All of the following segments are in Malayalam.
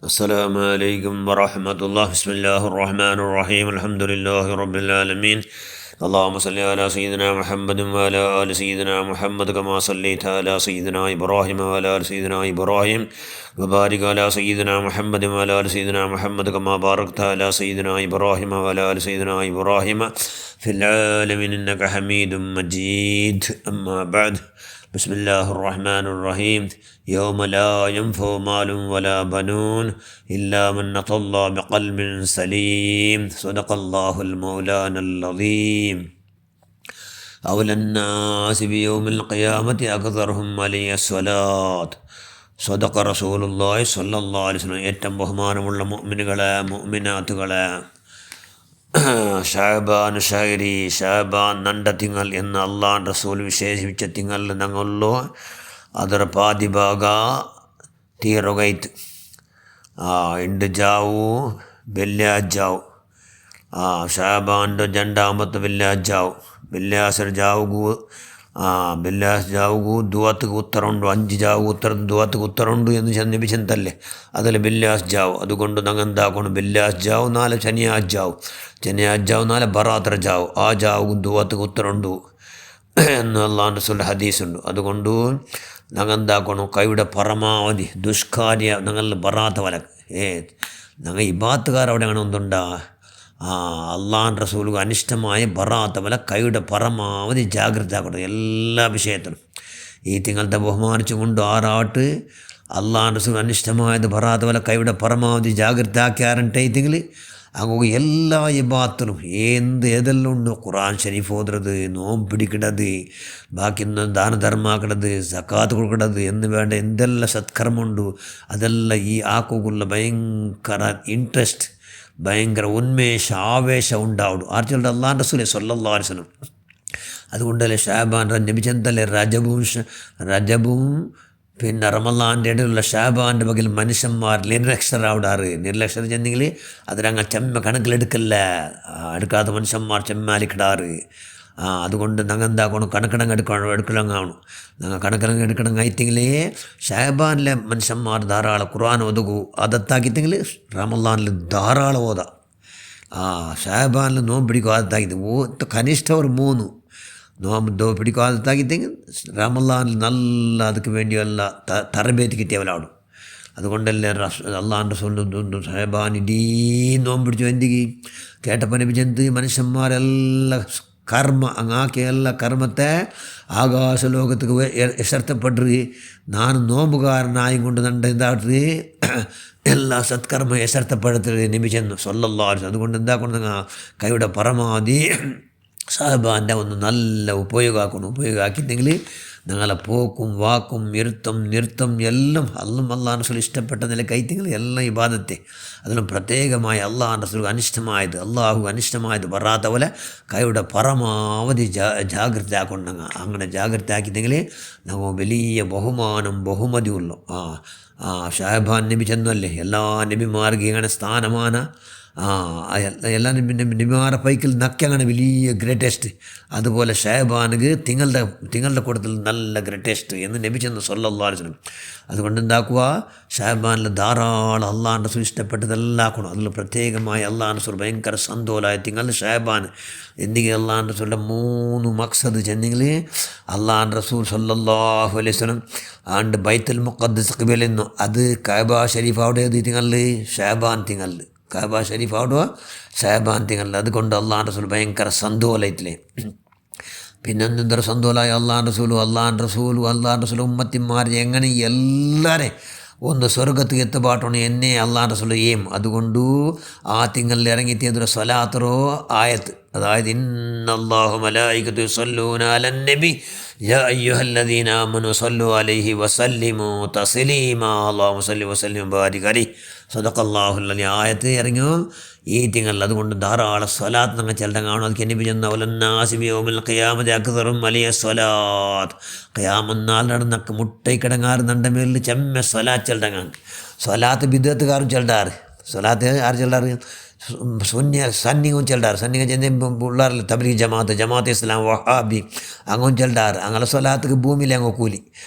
السلام عليكم ورحمة الله. بسم الله الرحمن الرحيم. الحمد لله رب العالمين. اللهم صل على سيدنا محمد وعلى آل سيدنا محمد كما صليت على سيدنا إبراهيم وعلى آل سيدنا إبراهيم وبارك على سيدنا محمد وعلى آل سيدنا محمد كما باركت على سيدنا إبراهيم وعلى آل سيدنا إبراهيم في العالمين إنك حميد مجيد. أما بعد، بسم الله الرحمن الرحيم. يوم لا ينفع مال ولا بنون إلا من أتى الله بقلب سليم. صدق الله المولانا العظيم. أولى الناس بيوم القيامة أكثرهم عليه الصلاة. صدق رسول الله صلى الله عليه وسلم. ഏറ്റവും ബഹുമാനമുള്ള മുഅ്മിനുകളെ, മുഅ്മിനാത്തുകളെ, ഷാബാൻ ഷഹരി, ഷാബാൻ ನಂಡ ತಿಂಗಳು എന്ന് ಅಲ್ಲಾಹ್ ರಸೂಲ್ ವಿಶೇಷಿച്ച ತಿಂಗಳು ನಂಗಲ್ಲೋ ಅದರ ಪಾದಿ ಭಾಗ ತೀರೊಗೈತು. ಇಂಡು ಜಾವು ಬೆಲ್ಯಾಜ್ ಜಾವು, ഷാബാൻ്റെ രണ്ടാമത്തെ വെള്ളിയാഴ്ച ജാവും. വെള്ളിയാഴ്ച ജാവുകു ദുവാത്തുക്ക് ഉത്തരമുണ്ട്. 5 ജാവ് ഉത്തരം ദുവാത്തുക്ക് ഉത്തരമുണ്ട് എന്ന് ചെന്നിപ്പിച്ചെന്തല്ലേ അതിൽ വെള്ളിയാഴ്ച ജാവ്. അതുകൊണ്ട് ഞങ്ങൾ എന്താക്കണം, വെള്ളിയാഴ്ച ജാവ് 4 ശനിയാഴ്ച ജാവ്, ശനിയാഴ്ച ജാവ് 4 ബറാത്ര ജാവ്. ആ ജാവുക്കും ദുവാത്തുക്ക് ഉത്തരമുണ്ട് എന്ന് അള്ളാഹുവിൻ്റെ റസൂലിൻ്റെ ഹദീസുണ്ട്. അതുകൊണ്ട് ഞങ്ങൾ എന്താക്കണം, കൈയുടെ പരമാവധി ദുഷ്കാര്യ ഞങ്ങൾ ബറാത്ത വല ഞങ്ങൾ ഇബാത്തുകാർ അവിടെ അങ്ങനെ ഒന്നുണ്ടാ അള്ളാഹുവിൻ്റെ റസൂലുക്ക് അനിഷ്ടമായ ബറാത്ത വല കൈയുടെ പരമാവധി ജാഗ്രത ആക്കണം എല്ലാ വിഷയത്തിലും. ഈ തിങ്കളത്തെ ബഹുമാനിച്ചു കൊണ്ട് ആറാട്ട് അള്ളാഹുവിൻ്റെ റസൂൽ അനിഷ്ടമായത് ബറാത്ത വല കൈയുടെ പരമാവധി ജാഗ്രത ആക്കിയാറുണ്ട്. ഈ തിങ്കൾ അങ്ങ് എല്ലാ ഇബാത്തിലും ഏതെല്ലാം ഉണ്ടോ, ഖുർആൻ ഷരീഫ് ഓതുறது, നോമ്പ് പിടിക്കണത്, ബാക്കി ദാനധർമാക്കണത്, സക്കാത്ത് കൊടുക്കണത് എന്ന് വേണ്ട എന്തെല്ലാം സത്കർമ്മമുണ്ടോ അതെല്ലാം ഈ ആക്കുള്ള ഭയങ്കര ഇൻട്രസ്റ്റ്, ഭയങ്കര ഉന്മേഷ ആവേശം ഉണ്ടാവും. ആർച്ചുണ്ട് അള്ളാഹുവിൻ്റെ റസൂൽ സ്വല്ലല്ലാഹു അലൈഹി വസല്ലം. അതുകൊണ്ടല്ലേ ഷാബാൻ നബിച്ചെന്തല്ലേ രജബും പിന്നെ റമളാൻ്റെ ഇടയിലുള്ള ഷാബാൻ്റെ പകൽ മനുഷ്യന്മാർ നിരക്ഷരാവിടാറ്. നിരക്ഷരം ചെന്നെങ്കിൽ അതിലങ്ങ് ചെമ്മ കണക്കിലെടുക്കല്ല, എടുക്കാത്ത മനുഷ്യന്മാർ ചെമ്മാലിക്കിടാറ്. അതുകൊണ്ട് ഞങ്ങൾ എന്താക്കണം, കണക്കിടങ്ങ് എടുക്കലങ്ങാവണം. ഞങ്ങൾ കണക്കിടങ്ങ് എടുക്കണം ആയിട്ടെങ്കിലേ ഷാബാനിലെ മനുഷ്യന്മാർ ധാരാളം ഖുർആൻ ഒതുകൂ. അതെത്താക്കിത്തെങ്കിൽ റമളാനിൽ ധാരാളം ഓതാം. ഷാബാനിൽ നോമ്പ് പിടിക്കും. അതെത്താക്കിയത് കനിഷ്ഠ ഒരു 3 നോമ്പ് പിടിക്കും. അതെത്താക്കിത്തെങ്കിൽ റമളാനിൽ നല്ല അതുക്ക് വേണ്ടിയുള്ള തറബേറ്റ് കിട്ടിയവരാടും. അതുകൊണ്ടല്ലേ അള്ളാഹുവിൻ്റെ റസൂൽ ഷാബാൻ ഇടീ നോമ്പ് പിടിച്ചു. എന്തിക്ക് കേട്ടപ്പോൾ നബിച്ചെന്ത് മനുഷ്യന്മാരെല്ലാം കർമ്മ അങ്ങാക്കിയ എല്ലാ കർമ്മത്തെ ആകാശലോകത്തേക്ക് എസർത്തപ്പെട്ടത് നാനും നോമ്പുകാരനായും കൊണ്ട് എന്താട്ട് എല്ലാ സത്കർമ്മ എസർത്തപ്പെടുത്തത് നിമിഷെന്ന് സ്വല്ലല്ലാഹു അലൈഹി വസല്ലം. അതുകൊണ്ട് എന്താക്കണം, കൈയുടെ പരമാവധി ഷാബാൻ്റെ ഒന്ന് നല്ല ഉപയോഗമാക്കിയിട്ടുണ്ടെങ്കിൽ ഞങ്ങളെ പോക്കും വാക്കും നിർത്തം എല്ലാം അള്ളാഹുവിൻ്റെ റസൂൽ ഇഷ്ടപ്പെട്ട നിലക്കയറ്റെങ്കിൽ എല്ലാം ഇബാദത്തെ. അതിലും പ്രത്യേകമായി അള്ളാഹുവിൻ്റെ റസൂൽ അനിഷ്ടമായത് വരാത്ത പോലെ കൈയുടെ പരമാവധി ജാഗ്രത ആക്കൊണ്ടെങ്കിൽ അങ്ങനെ ജാഗ്രത ആക്കിയിട്ടെങ്കിൽ ഞങ്ങൾ വലിയ ബഹുമതിയുള്ളൂ. ഷാബാൻ നബി ചെന്നല്ലേ എല്ലാ നബിമാർക്കും ഇങ്ങനെ സ്ഥാനമാന. എല്ലാ നബിമാരുടെ പൈക്കിൽ നക്കങ്ങനെ വലിയ ഗ്രേറ്റസ്റ്റ്. അതുപോലെ ഷാബാനുക്ക് തിങ്ങളുടെ കൂട്ടത്തിൽ നല്ല ഗ്രേറ്റസ്റ്റ് എന്ന് നബി ചെന്ന് സ്വല്ലല്ലാഹു അലൈഹി വസല്ലം. അതുകൊണ്ട് എന്താക്കുക, ഷാബാനിൽ ധാരാളം അള്ളാഹുവിൻ്റെ റസൂൽ ഇഷ്ടപ്പെട്ടതെല്ലാം ആക്കണം. അതിൽ പ്രത്യേകമായി അള്ളാഹുവിൻ്റെ റസൂൽ ഭയങ്കര സന്തോഷമായ തിങ്കൾ ഷാബാൻ. എന്തെങ്കിലും അള്ളാഹുവിൻ്റെ റസൂലിൻ്റെ 3 മഖ്സദ് ചെന്നെങ്കിൽ അള്ളാഹുവിൻ്റെ റസൂൽ സ്വല്ലല്ലാഹു അലൈഹി വസല്ലം ആണ്ട് ബൈത്തുൽ മുഖദ്ദസ് ഖിബലെന്നു അത് കഅബ ഷരീഫ് അവിടെ തിങ്കളിൽ ഷാബാൻ തിങ്കളിൽ കഅബ ഷരീഫ് അവിടെ ഷാബാൻ തിങ്കളിൽ. അതുകൊണ്ട് അള്ളാഹുവിൻ്റെ റസൂൽ ഭയങ്കര സന്തോഷത്തിലെ. പിന്നെ എന്തൊരു സന്തോഷമായി അള്ളാഹുവിൻ്റെ റസൂലും ഉമ്മത്തിമാർ എങ്ങനെ എല്ലാവരെയും ഒന്ന് സ്വർഗത്ത് എത്തുപാട്ടാണ് എന്നെ അള്ളാഹുവിൻ്റെ റസൂൽ ഏം. അതുകൊണ്ട് ആ തിങ്കളിൽ ഇറങ്ങിത്തിയതൊരു സ്വലാത്തറോ ആയത്ത്, അതായത് ഇന്നല്ലാഹു മലായികതു യുസല്ലൂന അലൻ നബി യാ അയ്യുഹല്ലദീന ആമനു സല്ലു അലൈഹി വസല്ലിമു തസ്ലീമാ അല്ലാഹുമ്മ സല്ലി വസല്ലിം വബാരിക് അലൈഹി സദഖല്ലാഹുൽ അലീം ആയത്ത് ഇറങ്ങിയോ ഈ തിങ്കളിൽ. അതുകൊണ്ട് ധാരാളം സ്വലാത്ത് ഞങ്ങൾ ചെല്ലം കാണും. അത് കെന്നിപ്പിച്ചെന്ന ഒലന്നാസിബി യൗമിൽ ഖിയാമത്തി അക്സറും വലിയ സ്വലാത്ത്. ഖിയാമന്നാൾ നടന്നൊക്കെ മുട്ടൈക്കിടങ്ങാറ് നണ്ട മേലിൽ ചെമ്മ സ്വലാത്ത് ചെല്ലങ്ങാണ്. സ്വലാത്ത് ബിദ്അത്തുകാരും ചെല്ലാറ്. സ്വലാത്ത് ആര് ചെല്ലാറ്? സന്നിങ്ങും ചെല്ലാറ്. സന്നിങ്ങ ചെന്ന പിള്ളേരിൽ തബ്ലീഗ് ജമാഅത്ത് ഇസ്ലാം വഹാബി അങ്ങും ചെല്ലാറ്. അങ്ങനെ സ്വലാത്തുക്ക് ഭൂമിയിൽ അങ്ങ് കൂലി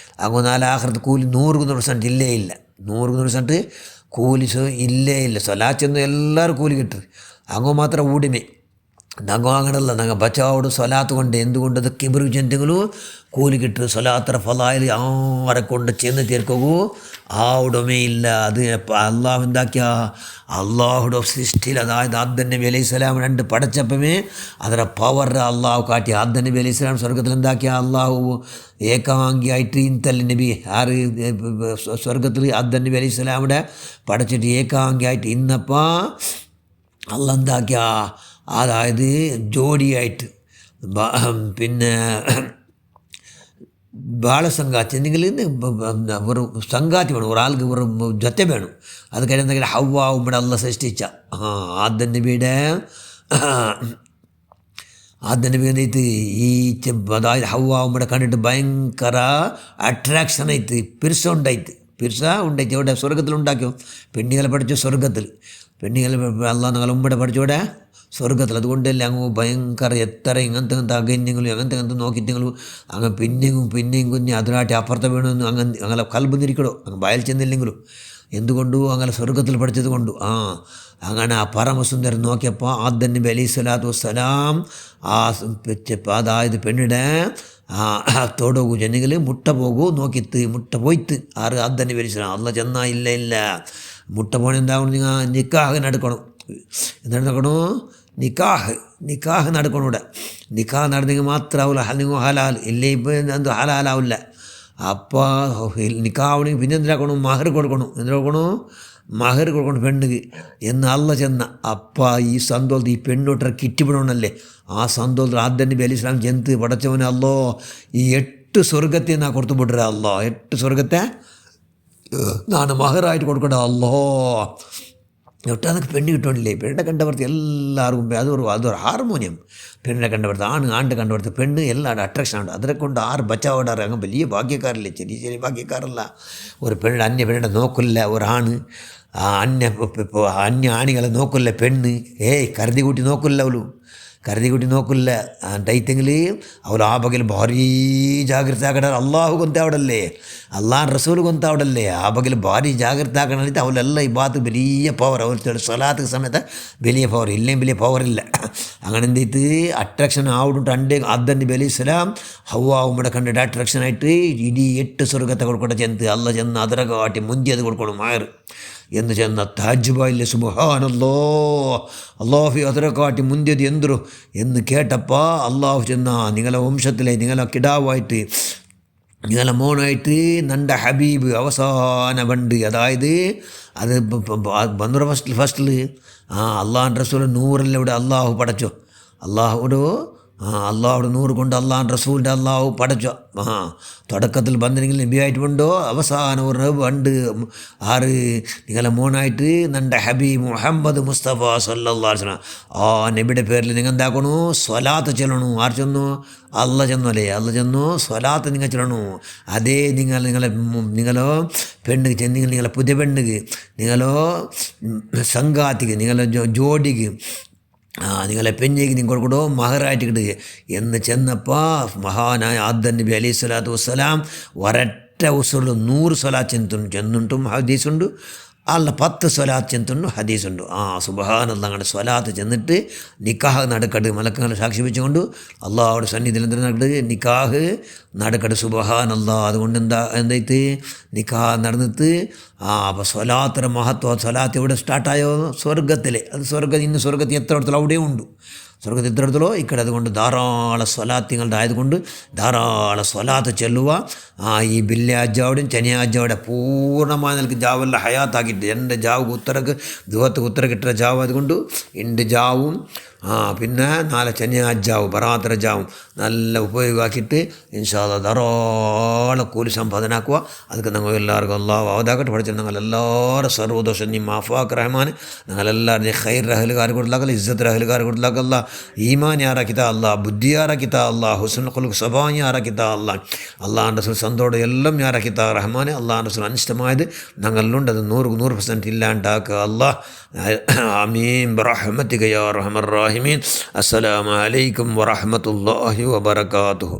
അങ്ങ് 4 ആഖിറത്ത് കൂലി 100% ഇല്ലേ ഇല്ല. 100% ಕೂಲಿ ಇಲ್ಲೇ ಇಲ್ಲ. ಸೊಲಾಚಂದು ಎಲ್ಲರೂ ಕೂಲಿ കിട്ടും. അങ്ങ് മാത്രം ഊടിമേ നങ്ങ അങ്ങനല്ല. നങ്ങ ബച്ചാവോട് സ്വലാത്ത് കൊണ്ട് എന്തുകൊണ്ടത് കിബിറ് ജന്തുಗಳು കൂലി കിട്ടും. സ്വലാത്ര ഫലായിൽ ആരെ കൊണ്ട് ചെന്ന് തീർക്കൂ ആവിടമേ ഇല്ല. അത് അള്ളാഹു എന്താക്കിയ അള്ളാഹുടെ സൃഷ്ടിയിൽ, അതായത് ആദം നബി അലൈഹി സ്വലാം രണ്ട് പടച്ചപ്പമേ ಅದರ ಪವರ್ അള്ളാഹു കാട്ടി. ആദം നബി അലൈഹി സ്വലാം സ്വർഗത്തിൽ എന്താക്കിയ അള്ളാഹു ഏകാംഗിയായിട്ട് ഇന്തല്ല നബി ആറ് സ്വർഗത്തിൽ ആദം നബി അലൈഹി സ്വലാമിടെ പടച്ചിട്ട് ഏകാംഗിയായിട്ട് ഇന്നപ്പോൾ അള്ള എന്താക്കിയ അതായത് ജോഡിയായിട്ട് പിന്നെ ಭಾಳ ಸಂಗಾತಿ എന്തെങ്കിലും ഒരു സംഗാതി വേണം, ഒരാൾക്ക് ഒരു ജൊത്തെ വേണം. അത് കഴിഞ്ഞെങ്കിൽ ഹവ്വ ഉമ്മടെ അള്ള സൃഷ്ടിച്ച ആദം നബിയുടെ എന്ത് ഈ അതായത് ഹവ്വ ഉമ്മടെ കണ്ടിട്ട് ഭയങ്കര അട്രാക്ഷൻ ആയിട്ട് പിർസ ഉണ്ടായിട്ട് ഇവിടെ സ്വർഗത്തിലുണ്ടാക്കിയോ. പെണ്ണുകളെ പഠിച്ചു സ്വർഗത്തിൽ, പെണ്ണുകളെ അള്ള നിങ്ങൾ ഉമ്മടെ പഠിച്ചോടെ സ്വർഗത്തിൽ. അതുകൊണ്ടല്ലേ അങ്ങ് ഭയങ്കര എത്ര ഇങ്ങനത്തെ അകന്യങ്ങളും അങ്ങനത്തെ നോക്കിയിട്ടെങ്കിലും അങ്ങ് പിന്നെയും കുഞ്ഞ് അതിനാട്ടി അപ്പുറത്തെ വീണെന്ന് അങ്ങനെ കൽബുന്നിരിക്കടോ അങ്ങ് ബയൽ ചെന്നില്ലെങ്കിലും എന്തുകൊണ്ടു അങ്ങനെ സ്വർഗത്തിൽ പഠിച്ചത് കൊണ്ടു. അങ്ങനെ ആ പരമസുന്ദരൻ നോക്കിയപ്പോൾ ആദം നബി അലൈഹി സ്വലാത്തു വസ്സലാം അതായത് പെണ്ണിടെ തോടോകൂ ചെന്നെങ്കിൽ മുട്ട പോകൂ നോക്കിത്ത് മുട്ട പോയിത്ത് ആറ് ആദം നബി അലൈഹി സ്വലാം. അല്ല ചെന്നാ ഇല്ല മുട്ട പോകണം എന്താവണം, നിങ്ങൾ നിക്കാഹ് നടക്കണം. എന്താണ് നടക്കണോ? നിക്കാഹ് നടക്കണം. ഇവിടെ നിക്കാഹ് നടന്നെങ്കിൽ മാത്രമാവില്ല, നിങ്ങൾ ഹലാൽ ഇല്ലേ ഇപ്പോൾ എന്ത് ഹലാലാവില്ല. അപ്പോൾ നിക്കാഹണെങ്കിൽ പിന്നെ എന്തിനാക്കണം? മഹർ കൊടുക്കണം. എന്തിനാ കൊടുക്കണോ? മഹർ കൊടുക്കണം പെണ്ണുക്ക് എന്ന് അല്ല ചെന്ന. അപ്പം ഈ സന്തോഷത്തിൽ ഈ പെണ്ണോട്ടർ കിറ്റിപ്പിടണമല്ലേ. ആ സന്തോഷത്തിൽ ആദം നബി അലൈഹി സ്വലാം ജന്ത് പടച്ചവനെ അല്ലോ ഈ 8 സ്വർഗത്തെ നാ കൊടുത്തു പോട്ടേ. അല്ലോ 8 സ്വർഗത്തെ നാണ് മഹറായിട്ട് കൊടുക്കട്ടെ. അല്ലോ ഒട്ടതൊക്കെ പെണ്ണ് കിട്ടണില്ലേ. പെണ്ണിനെ കണ്ടവർത്ത് എല്ലാവർക്കും അതൊരു ഹാർമോണിയം. പെണ്ണിനെ കണ്ടവർത്ത് ആണ്ട് കണ്ടവർത്ത് പെണ്ണ് എല്ലാവരുടെ അട്രാക്ഷനുണ്ട്. അതിനെ കൊണ്ട് ആറ് ബച്ചാവിടാറ് അങ്ങ് വലിയ ഭാഗ്യക്കാരല്ലേ, ചെറിയ ഭാഗ്യക്കാരല്ല. ഒരു പെണ്ണിൻ്റെ അന്യ പെണ്ണിനെ നോക്കില്ല ഒരാണ്, അന്യ ആണികളെ നോക്കില്ല പെണ്ണ്. കരുതി കൂട്ടി നോക്കില്ല ನೋಕಿಲ್ಲ ಅಂತೈತೆಂಗ್ಲಿ ಅವ್ರು ಆ ಬಗೆಲಿ ಭಾರೀ ಜಾಗ್ರತೆ ಆಗಡ. ಅಲ್ಲಾಹು ಗೊಂತಾವಡಲ್ಲೇ, ಅಲ್ಲಾಹ್ ರಸೂಲು ಗೊಂತಾವಡಲ್ಲೇ ಆ ಬಗೆಲಿ ಭಾರಿ ಜಾಗ್ರತೆ ಆಗಣೈತೆ. ಅವಳೆಲ್ಲ ಈ ಬಾತು വലിയ പവർ. അവർ സ്വലാത്ത് സമയത്ത് വലിയ പവർ ഇല്ലെങ്കിൽ വലിയ പവറില്ല. അങ്ങനെ എന്ത് അട്രാക്ഷൻ ആവിടുണ്ട്. അണ്ടേ ആദം നബി അലൈഹി സ്വലാം ഹവ്വ ഉമ്മടെ കണ്ടിട്ട് അട്രാക്ഷനായിട്ട് ഇടീ 8 സ്വർഗത്തെ കൊടുക്കട്ടെ ചെന്ന് അല്ല ചെന്ന് അതിര കാട്ടി മുന്തി അത് കൊടുക്കണം മായർ എന്ന് ചെന്ന താജുബായില്ലേ. സുബ്ഹാനല്ലോ അള്ളാഹു അതിരെ കാട്ടി മുന്തിയത് എന്തൊരു എന്ന് കേട്ടപ്പോൾ അള്ളാഹു ചെന്ന നിങ്ങളെ വംശത്തിലെ നിങ്ങളെ കിടാവായിട്ട് നിങ്ങളെ മോനായിട്ട് നണ്ട ഹബീബ് അവസാന വണ്ട്. അതായത് അത് ബന്ധുറ ഫസ്റ്റിൽ അള്ളാഹ് റസൂൽ 100 ഇവിടെ അള്ളാഹു പടച്ചോ. അള്ളാഹുവിടെ 100 കൊണ്ട് അള്ളാഹ് റസൂലിൻ്റെ അള്ളാഹു പടച്ചോ. തുടക്കത്തിൽ ബന്ധനെങ്കിൽ നബിയായിട്ടുണ്ടോ അവസാനം ഒരു വണ്ട് 6 നിങ്ങളെ മോനായിട്ട് നണ്ട ഹബീബ് മുഹമ്മദ് മുസ്തഫ സല്ലല്ലാഹു അലൈഹി വസല്ലം ആ നബിയുടെ പേരിൽ നിങ്ങൾ എന്താക്കണു? സ്വലാത്ത് ചെല്ലണു. ആര് ചെന്നു? അല്ല ചെന്നല്ലേ. അല്ല ചെന്നു സ്വലാത്ത് നിങ്ങൾ ചെല്ലണു. അതേ നിങ്ങളോ പെണ്ണുക്ക് നിങ്ങളെ പുതിയ പെണ്ണുക്ക് നിങ്ങളോ സംഘാത്തിക്ക് നിങ്ങളെ ജോഡിക്ക് നിങ്ങളെ പെഞ്ഞേക്ക് നിങ്ങൾ കൊടുക്കടോ മഹറായിട്ട് കിട്ടുക എന്ന് ചെന്നപ്പോൾ മഹാനായ ആദം നബി അലൈഹി സ്വലാത്തു വസ്സലാം ഒരൊറ്റ ഉസുറിൽ 100 സ്വലാത്ത് ചെന്നുണ്ടും ഹദീസുണ്ട്. അല്ല 10 സ്വലാത്ത് ചെന്നുണ്ട് ഹദീസുണ്ട്. സുബ്ഹാനല്ലാഹ് അങ്ങനെ സ്വലാത്ത് ചെന്നിട്ട് നിക്കാഹ് നടക്കട്ട്. മലക്കുകളെ സാക്ഷി വെച്ചുകൊണ്ട് അള്ളാഹുടെ സന്നിധിയിൽ എന്തിനാ നടക്കട്ട്? നിക്കാഹ് നടക്കട്ട്. സുബ്ഹാനല്ലാഹ്. അതുകൊണ്ട് എന്തായിട്ട് നിക്കാഹ് നടന്നിട്ട് അപ്പോൾ സ്വലാത്തിൻ്റെ മഹത്വം. സ്വലാത്ത് എവിടെ സ്റ്റാർട്ടായോ? സ്വർഗത്തിൽ. അത് ഇന്ന് സ്വർഗത്തിൽ എത്ര ഇടത്തുള്ളൂ അവിടെയും ഉണ്ട്. സ്വർഗത്തിൽ എത്ര ഇടത്തുള്ളൂ ഇക്കടെ. അതുകൊണ്ട് ധാരാളം സ്വലാത്തിങ്ങളുടെ ആയതുകൊണ്ട് ധാരാളം സ്വലാത്ത് ചെല്ലുക. ഈ ബില്ലാജാവുടെയും ചനിയാജാവുടെ പൂർണ്ണമായ നിലക്ക് ജാവെല്ലാം ഹയാത്താക്കിയിട്ട് എൻ്റെ ജാവ് ദുവത്ത് ഉത്തര കിട്ടുന്ന ജാവ് അതുകൊണ്ട് എൻ്റെ ജാവും പിന്നെ 4 ചനിയാജാവും ബറാത്തര ജാവും നല്ല ഉപയോഗമാക്കിയിട്ട് ഇൻഷാ അല്ലാഹ് ധാരാളം കൂലി സമ്പാദനാക്കുക. അതൊക്കെ ഞങ്ങൾ എല്ലാവർക്കും അല്ലാഹു അവതാക്കട്ടെ. പഠിച്ചിട്ട് ഞങ്ങളെല്ലാവരും സർവ്വദോഷം നീ മാഫാക്ക് റഹ്മാൻ. ഞങ്ങളെല്ലാവരും നീ ഖൈർ റഹലുകാർ കൊടുത്താക്കല്ല, ഇസ്സത്ത് റഹലുകാർ കൊടുത്താക്കല്ല, ഈമാൻ യാറാക്കിത്താ അല്ലാ, ബുദ്ധി യാറാക്കിത്താ അല്ലാ, ഹുസ്നുൽ ഖുലുഖ് സ്വഭാവം യാറാക്കിത്താ അല്ലാ, അള്ളാഹുൻ്റെ റസൂൽ സന്തോടെ എല്ലാം യാറാക്കിത്താ റഹ്മാനെ. അള്ളാഹുൻ്റെ റസൂൽ അനിഷ്ടമായത് ഞങ്ങളിലുണ്ട്, അത് 100% ഇല്ലാണ്ടാക്കുക അല്ലാ. ആമീൻ ബിറഹ്മതിക യാ അർഹമർ റാഹിമീൻ. അസ്സലാമു അലൈക്കും വറഹ്മത്തുള്ളാഹി വബറകാതുഹു.